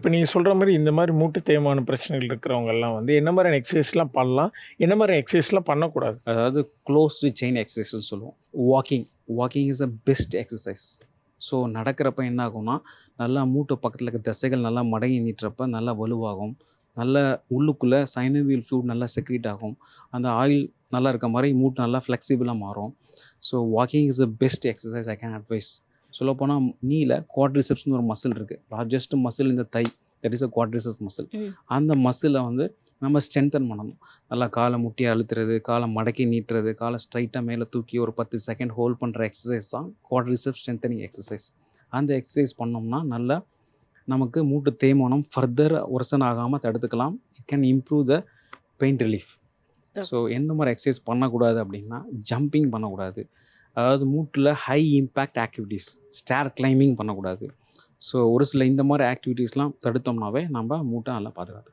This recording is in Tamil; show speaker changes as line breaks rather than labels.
இப்போ நீங்கள் சொல்கிற மாதிரி இந்த மாதிரி மூட்டு தேய்மான பிரச்சனைகள் இருக்கிறவங்கெல்லாம் வந்து என்ன மாதிரியான எக்ஸசைஸ்லாம் பண்ணலாம், என்ன மாதிரி எக்ஸசைஸ்லாம் பண்ணக்கூடாது?
அதாவது க்ளோஸ்டு செயின் எக்ஸசைஸ்னு சொல்லுவோம். Walking is a best exercise. So நடக்கிறப்ப என்ன ஆகும்னா, நல்லா மூட்டு பக்கத்தில் இருக்க தசைகள் நல்லா மடங்கி நீட்டுறப்ப நல்லா வலுவாகும். நல்ல உள்ளுக்குள்ளே சைனோவியல் ஃப்ளூயிட் நல்லா செக்ரீட் ஆகும். அந்த ஆயில் நல்லா இருக்க மாதிரி மூட்டு நல்லா ஃப்ளெக்சிபிளாக மாறும். So walking is a best exercise I can advise. சொல்லப்போனால் நீல குவாட்ரிசெப்ஸ்னு ஒரு மசில் இருக்குது. லார்ஜஸ்ட் மசில் இந்த thigh, that is a quadriceps muscle. அந்த மசிலை வந்து நம்ம ஸ்ட்ரென்தன் பண்ணணும். நல்லா காலை முட்டி அழுத்துறது, காலை மடக்கி நீட்டுறது, காலை ஸ்ட்ரைட்டாக மேலே தூக்கி ஒரு 10 செகண்ட் ஹோல்ட் பண்ணுற எக்ஸசைஸ் தான் குவாட்ரிசெப்ஸ் ஸ்ட்ரென்தனிங் எக்ஸசைஸ். அந்த எக்ஸசைஸ் பண்ணோம்னா நல்லா நமக்கு மூட்டு தேய்மானம் ஃபர்தர் ஒர்சன் ஆகாமல் தடுத்துக்கலாம். It can improve the pain relief. So எந்த மாதிரி எக்ஸசைஸ் பண்ணக்கூடாது அப்படின்னா, ஜம்பிங் பண்ணக்கூடாது. அதாவது மூட்டில் high impact activities, stair climbing பண்ணக்கூடாது. ஸோ ஒரு சில இந்த மாதிரி ஆக்டிவிட்டீஸ்லாம் தடுத்தோம்னாவே நம்ம மூட்டை நல்லா பாதுகாத்துக்கலாம்.